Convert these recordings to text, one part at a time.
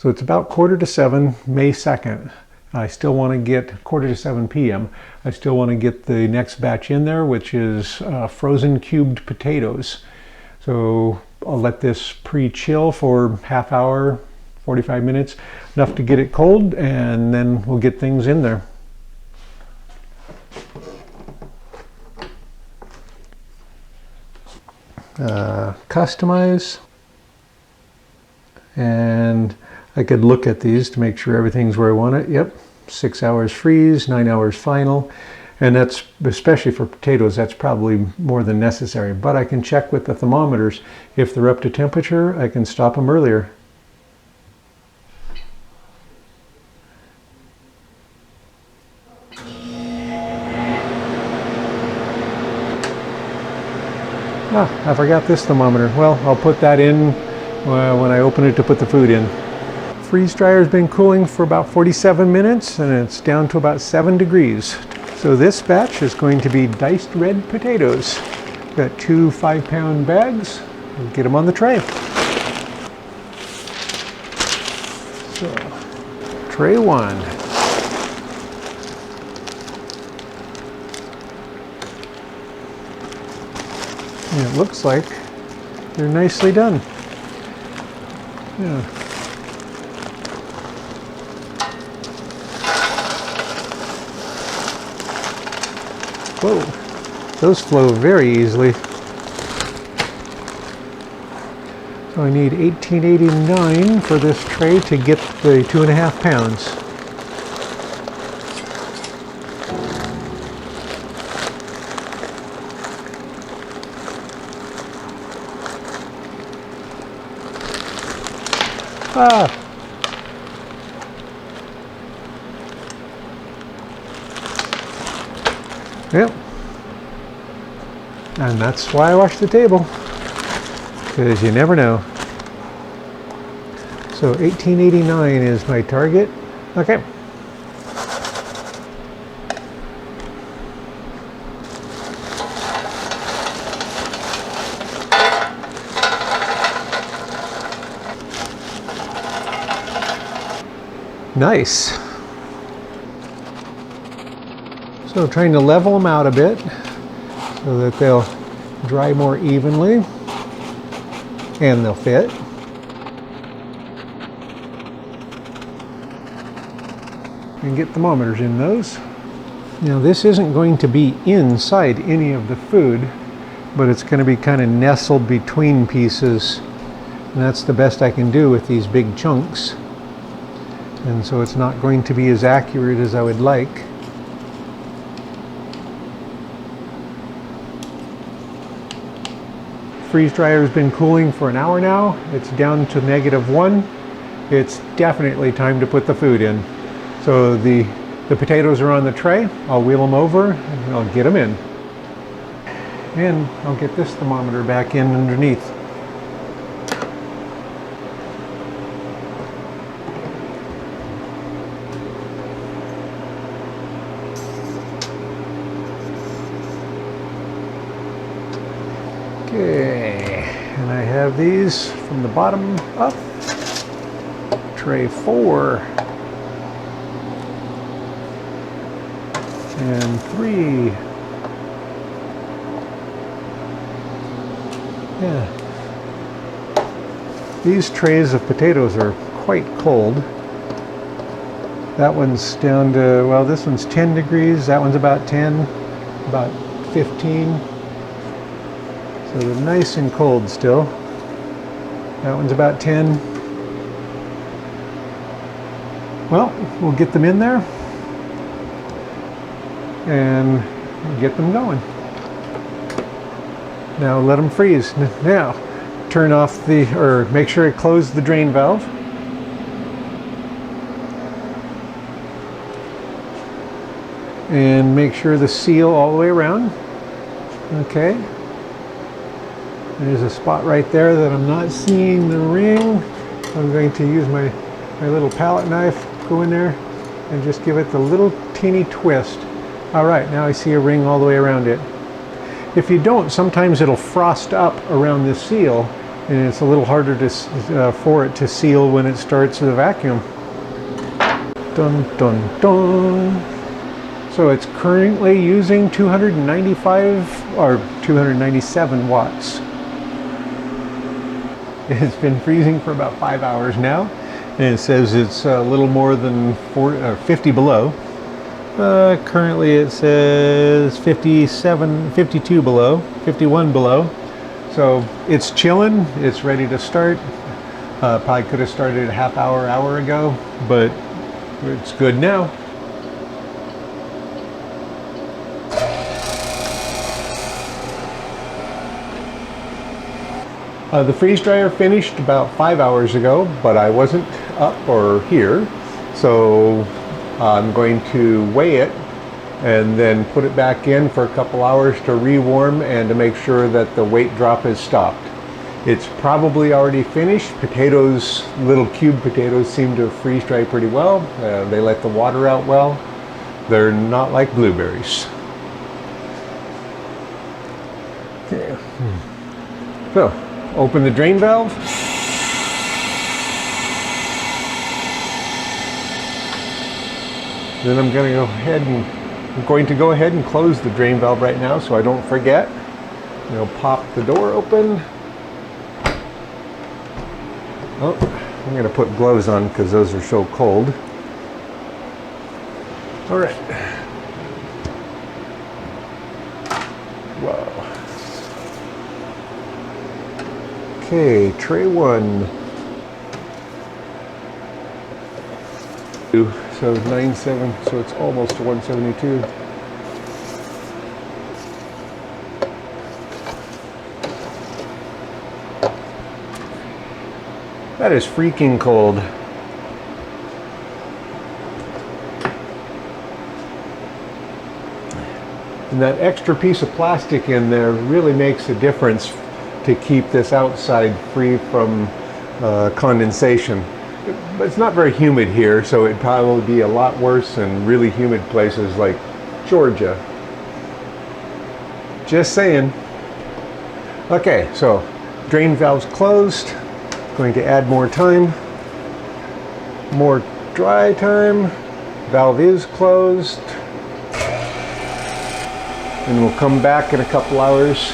So it's about 6:45, May 2nd. I still want to get 6:45 p.m. I still want to get the next batch in there, which is frozen cubed potatoes. So I'll let this pre-chill for half hour, 45 minutes, enough to get it cold, and then we'll get things in there. Customize, and I could look at these to make sure everything's where I want it. Yep, 6 hours freeze, 9 hours final, and that's, especially for potatoes, that's probably more than necessary, but I can check with the thermometers. If they're up to temperature, I can stop them earlier. I forgot this thermometer. Well, I'll put that in when I open it to put the food in. Freeze dryer has been cooling for about 47 minutes and it's down to about 7 degrees. So this batch is going to be diced red potatoes. Got 2 5-pound bags. We'll get them on the tray. So, tray 1. And it looks like they're nicely done. Yeah. Whoa, those flow very easily. So I need $18.89 for this tray to get the 2.5 pounds. Yep. And that's why I wash the table, because you never know. So $18.89 is my target. Okay. Nice. So trying to level them out a bit so that they'll dry more evenly and they'll fit. And get thermometers in those. Now this isn't going to be inside any of the food, but it's going to be kind of nestled between pieces. And that's the best I can do with these big chunks. And so it's not going to be as accurate as I would like. Freeze dryer has been cooling for an hour now. It's down to -1. It's definitely time to put the food in. So the potatoes are on the tray. I'll wheel them over and I'll get them in. And I'll get this thermometer back in underneath. Okay, and I have these from the bottom up. Tray 4. And 3. Yeah. These trays of potatoes are quite cold. That one's down to, well, this one's 10 degrees. That one's about 10, about 15. So they're nice and cold still. That one's about 10. Well, we'll get them in there and get them going. Now let them freeze. Now turn off or make sure it closes the drain valve. And make sure the seal all the way around. Okay. There's a spot right there that I'm not seeing the ring. I'm going to use my little palette knife, go in there and just give it the little teeny twist. All right, now I see a ring all the way around it. If you don't, sometimes it'll frost up around the seal and it's a little harder to for it to seal when it starts the vacuum. Dun dun dun. So it's currently using 295 or 297 watts. It's been freezing for about 5 hours now, and it says it's a little more than 50 below. Currently it says 57, 52 below, 51 below. So it's chilling, it's ready to start. Probably could have started a half hour ago, but it's good now. The freeze dryer finished about 5 hours ago, but I wasn't up or here, so I'm going to weigh it and then put it back in for a couple hours to rewarm and to make sure that the weight drop has stopped. It's probably already finished. Potatoes, little cube potatoes, seem to freeze dry pretty well. They let the water out well. They're not like blueberries. Okay. So, open the drain valve. Then I'm going to go ahead and close the drain valve right now so I don't forget. I'll pop the door open. Oh, I'm going to put gloves on because those are so cold. All right. Wow. Okay, tray 1. So 97, so it's almost to 172. That is freaking cold. And that extra piece of plastic in there really makes a difference to keep this outside free from condensation. But it's not very humid here, so it'd probably be a lot worse in really humid places like Georgia. Just saying. Okay, so drain valve's closed. Going to add more time. More dry time. Valve is closed. And we'll come back in a couple hours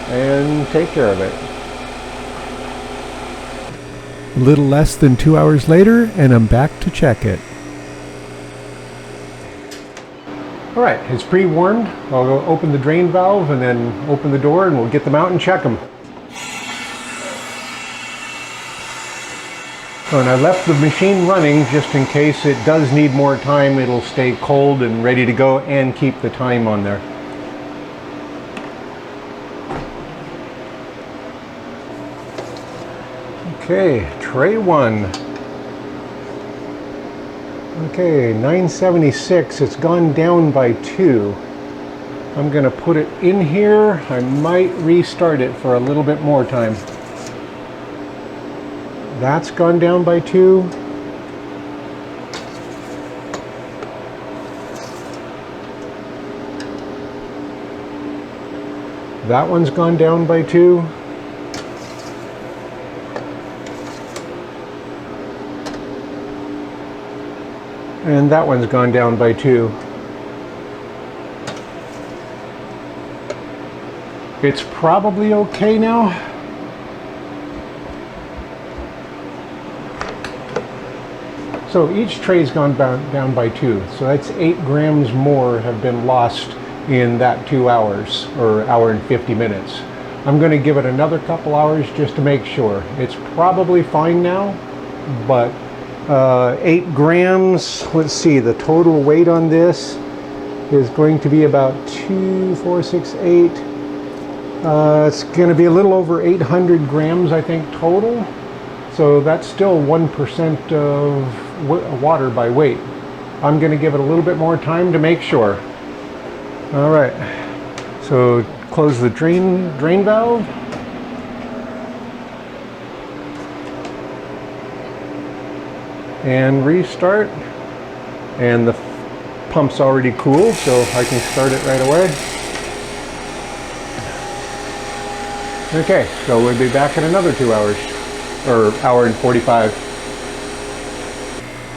and take care of it. A little less than 2 hours later, and I'm back to check it. All right, it's pre-warmed. I'll go open the drain valve and then open the door and we'll get them out and check them. Oh, and I left the machine running just in case it does need more time. It'll stay cold and ready to go and keep the time on there. Okay, tray 1. Okay, 976, it's gone down by 2. I'm gonna put it in here. I might restart it for a little bit more time. That's gone down by 2. That one's gone down by 2. And that one's gone down by 2. It's probably okay now. So each tray's gone down by 2. So that's 8 grams more have been lost in that 2 hours, or hour and 50 minutes. I'm going to give it another couple hours just to make sure. It's probably fine now, but 8 grams, let's see, the total weight on this is going to be about 2, 4, 6, 8. It's going to be a little over 800 grams, I think, total. So that's still 1% of water by weight. I'm going to give it a little bit more time to make sure. All right, so close the drain valve. And restart. And the pump's already cool, so I can start it right away. Okay, so we'll be back in another 2 hours, or hour and 45.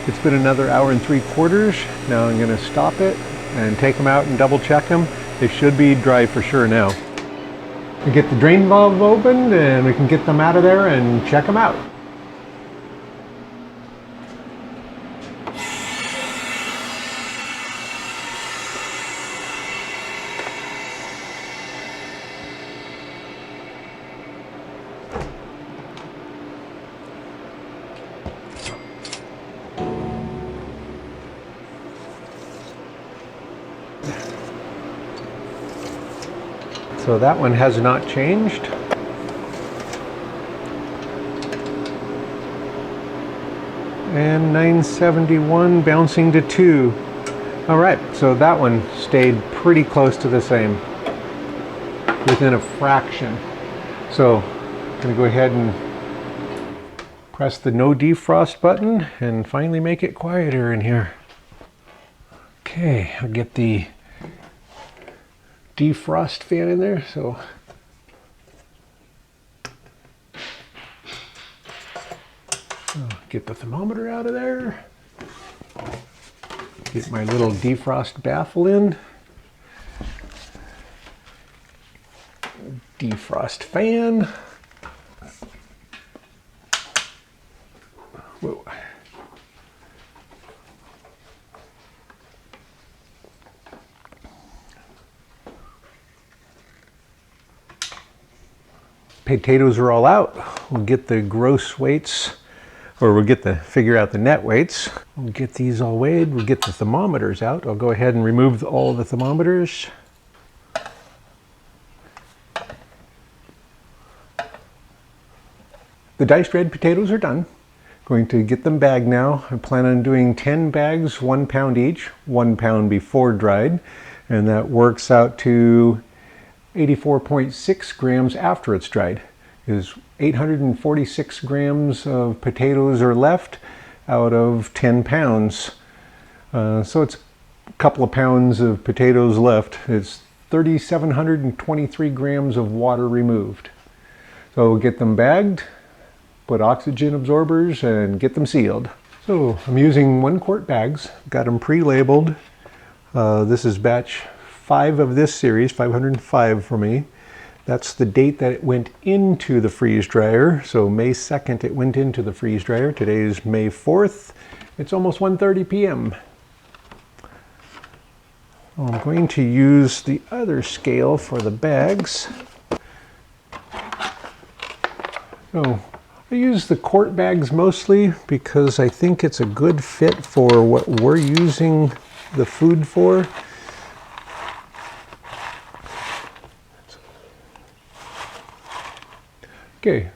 It's been another hour and 3/4. Now I'm going to stop it and take them out and double check them. They should be dry for sure now. We get the drain valve opened and we can get them out of there and check them out. So that one has not changed. And 971 bouncing to 2. All right, so that one stayed pretty close to the same, within a fraction. So I'm gonna go ahead and press the no defrost button and finally make it quieter in here. Okay, I'll get the defrost fan in there. So get the thermometer out of there. Get my little defrost baffle in. Defrost fan. Whoa. Potatoes are all out. We'll get the gross weights, or we'll get figure out the net weights. We'll get these all weighed. We'll get the thermometers out. I'll go ahead and remove all the thermometers. The diced red potatoes are done. Going to get them bagged now. I plan on doing 10 bags, 1 pound each, 1 pound before dried, and that works out to 84.6 grams after it's dried. Is 846 grams of potatoes are left out of 10 pounds. So it's a couple of pounds of potatoes left. It's 3,723 grams of water removed. So we'll get them bagged, put oxygen absorbers, and get them sealed. So I'm using 1 quart bags, got them pre-labeled. This is batch 5 of this series, 505 for me. That's the date that it went into the freeze dryer. So May 2nd it went into the freeze dryer. Today is May 4th. It's almost 1:30 p.m. I'm going to use the other scale for the bags. So I use the quart bags mostly because I think it's a good fit for what we're using the food for. Okay,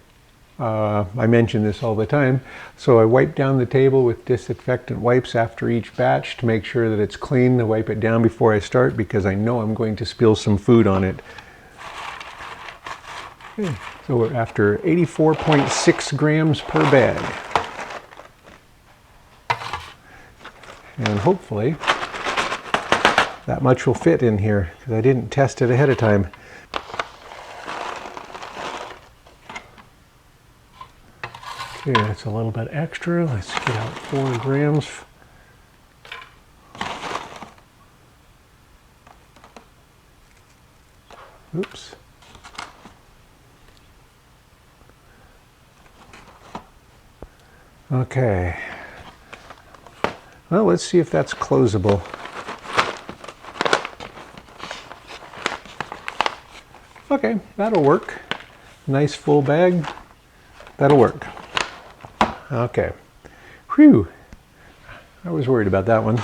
I mention this all the time. So I wipe down the table with disinfectant wipes after each batch to make sure that it's clean. I wipe it down before I start because I know I'm going to spill some food on it. Okay, so we're after 84.6 grams per bag. And hopefully that much will fit in here because I didn't test it ahead of time. Okay, that's a little bit extra. Let's get out 4 grams. Oops. Okay. Well, let's see if that's closable. Okay, that'll work. Nice full bag. That'll work. Okay. Whew. I was worried about that one.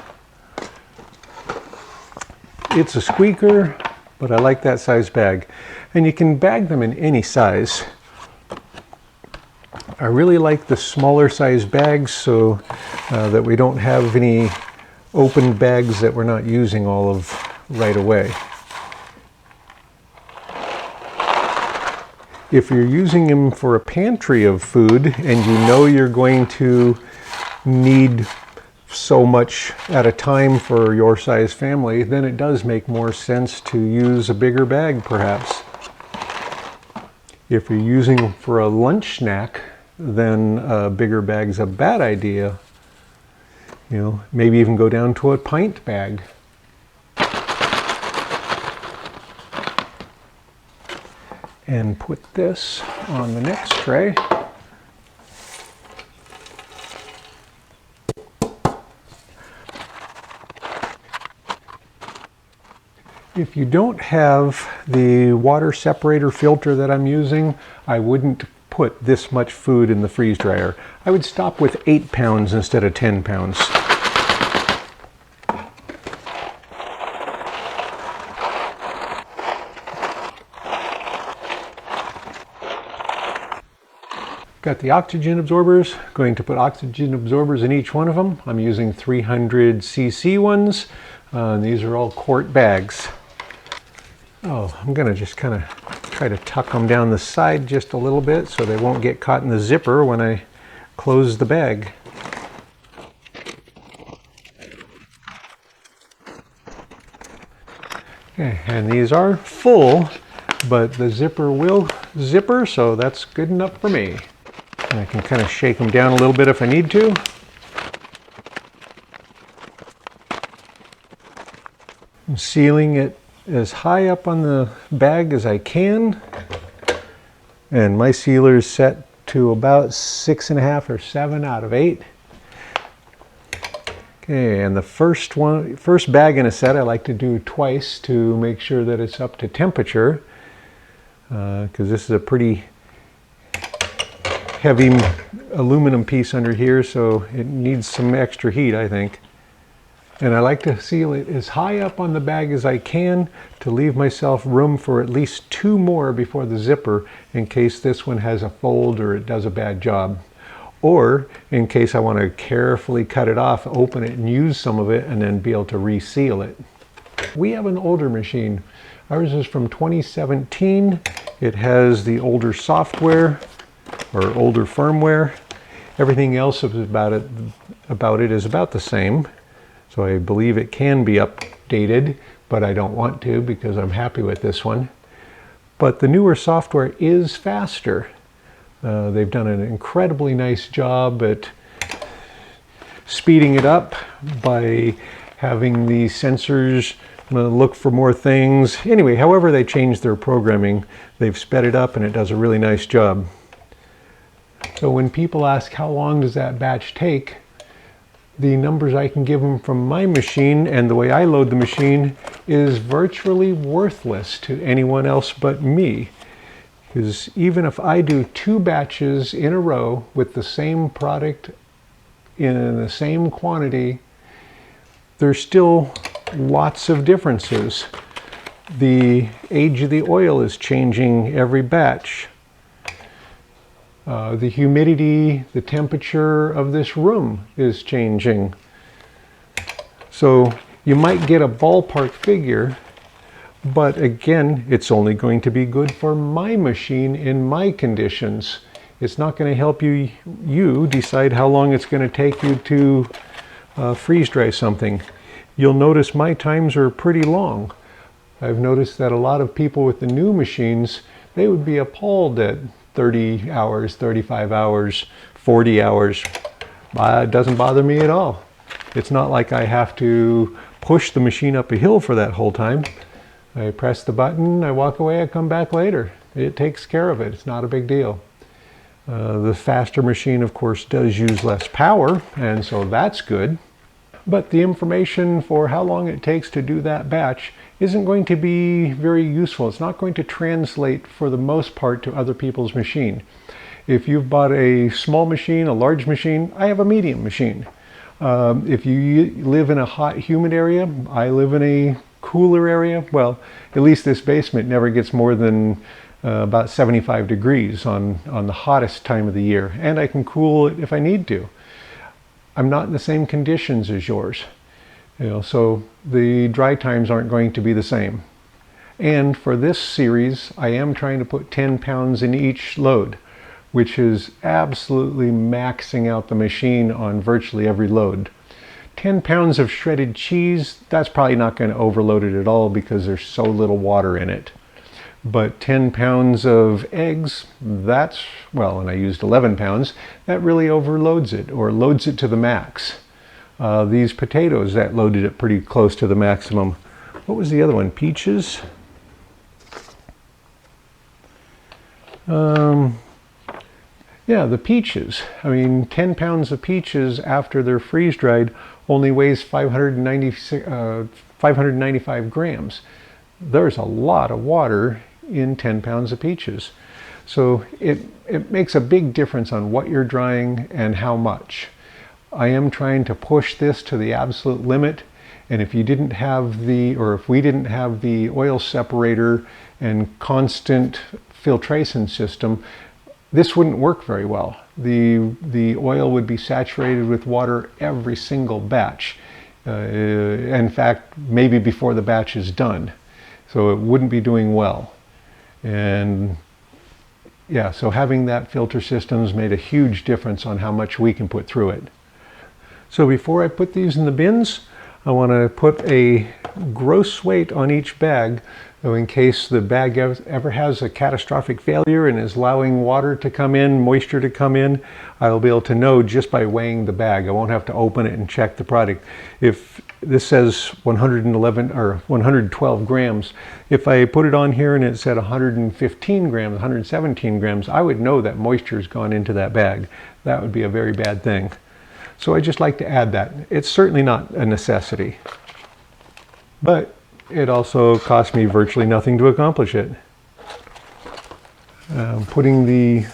It's a squeaker, but I like that size bag. And you can bag them in any size. I really like the smaller size bags so that we don't have any open bags that we're not using all of right away. If you're using them for a pantry of food and you know you're going to need so much at a time for your size family, then it does make more sense to use a bigger bag perhaps. If you're using them for a lunch snack, then a bigger bag's a bad idea. You know, maybe even go down to a pint bag. And put this on the next tray. If you don't have the water separator filter that I'm using, I wouldn't put this much food in the freeze dryer. I would stop with 8 pounds instead of 10 pounds. Got the oxygen absorbers. Going to put oxygen absorbers in each one of them. I'm using 300cc ones. These are all quart bags. Oh, I'm going to just kind of try to tuck them down the side just a little bit so they won't get caught in the zipper when I close the bag. Okay, and these are full, but the zipper will zipper, so that's good enough for me. And I can kind of shake them down a little bit if I need to. I'm sealing it as high up on the bag as I can. And my sealer is set to about 6.5 or 7 out of 8. Okay, and the first bag in a set I like to do twice to make sure that it's up to temperature, because this is a pretty heavy aluminum piece under here, so it needs some extra heat, I think. And I like to seal it as high up on the bag as I can to leave myself room for at least 2 more before the zipper, in case this one has a fold or it does a bad job. Or in case I want to carefully cut it off, open it and use some of it and then be able to reseal it. We have an older machine. Ours is from 2017. It has the older software or older firmware. Everything else about it is about the same. So I believe it can be updated, but I don't want to because I'm happy with this one. But the newer software is faster. They've done an incredibly nice job at speeding it up by having the sensors look for more things. Anyway, however they changed their programming, they've sped it up and it does a really nice job. So when people ask how long does that batch take, the numbers I can give them from my machine and the way I load the machine is virtually worthless to anyone else but me. Because even if I do 2 batches in a row with the same product in the same quantity, there's still lots of differences. The age of the oil is changing every batch. The humidity, the temperature of this room is changing. So you might get a ballpark figure, but again, it's only going to be good for my machine in my conditions. It's not going to help you decide how long it's going to take you to freeze dry something. You'll notice my times are pretty long. I've noticed that a lot of people with the new machines, they would be appalled at 30 hours, 35 hours, 40 hours. It doesn't bother me at all. It's not like I have to push the machine up a hill for that whole time. I press the button, I walk away, I come back later. It takes care of it. It's not a big deal. The faster machine, of course, does use less power, and so that's good. But the information for how long it takes to do that batch isn't going to be very useful. It's not going to translate for the most part to other people's machine. If you've bought a small machine, a large machine, I have a medium machine. If you live in a hot, humid area, I live in a cooler area. Well, at least this basement never gets more than about 75 degrees on the hottest time of the year, and I can cool it if I need to. I'm not in the same conditions as yours, so the dry times aren't going to be the same. And for this series, I am trying to put 10 pounds in each load, which is absolutely maxing out the machine on virtually every load. 10 pounds of shredded cheese, that's probably not going to overload it at all because there's so little water in it. But 10 pounds of eggs, that's, well, and I used 11 pounds, that really overloads it, or loads it to the max. These potatoes, that loaded it pretty close to the maximum. What was the other one? Peaches? Yeah, the peaches. I mean, 10 pounds of peaches after they're freeze-dried only weighs 595 grams. There's a lot of water in 10 pounds of peaches. So it makes a big difference on what you're drying and how much. I am trying to push this to the absolute limit, and if you didn't have the, or if we didn't have the oil separator and constant filtration system, this wouldn't work very well. The oil would be saturated with water every single batch. In fact, maybe before the batch is done. So it wouldn't be doing well. And yeah, so having that filter system's made a huge difference on how much we can put through it. So before I put these in the bins, I want to put a gross weight on each bag, so in case the bag ever has a catastrophic failure and is allowing water to come in, moisture to come in, I'll be able to know just by weighing the bag. I won't have to open it and check the product. If this says 111 or 112 grams, if I put it on here and it said 115 grams, 117 grams, I would know that moisture has gone into that bag. That would be a very bad thing. So I just like to add that. It's certainly not a necessity, but it also cost me virtually nothing to accomplish it. Putting the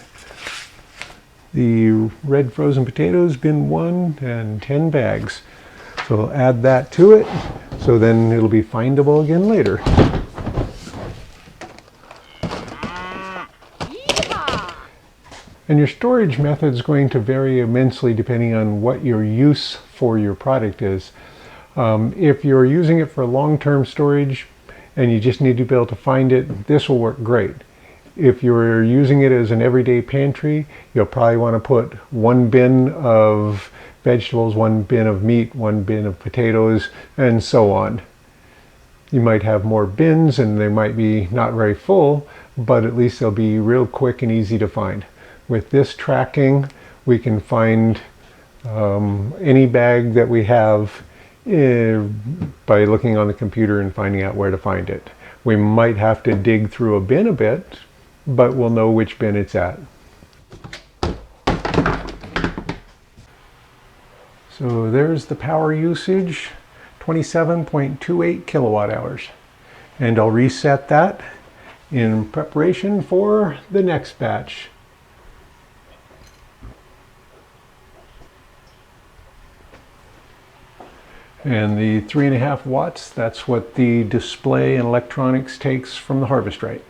red frozen potatoes, bin 1, and 10 bags. So I'll add that to it, so then it'll be findable again later. And your storage method is going to vary immensely depending on what your use for your product is. If you're using it for long-term storage and you just need to be able to find it, this will work great. If you're using it as an everyday pantry, you'll probably want to put one bin of vegetables, one bin of meat, one bin of potatoes, and so on. You might have more bins and they might be not very full, but at least they'll be real quick and easy to find. With this tracking, we can find any bag that we have by looking on the computer and finding out where to find it. We might have to dig through a bin a bit, but we'll know which bin it's at. So there's the power usage, 27.28 kilowatt hours. And I'll reset that in preparation for the next batch. And the 3.5 watts, that's what the display and electronics takes from the harvest rate.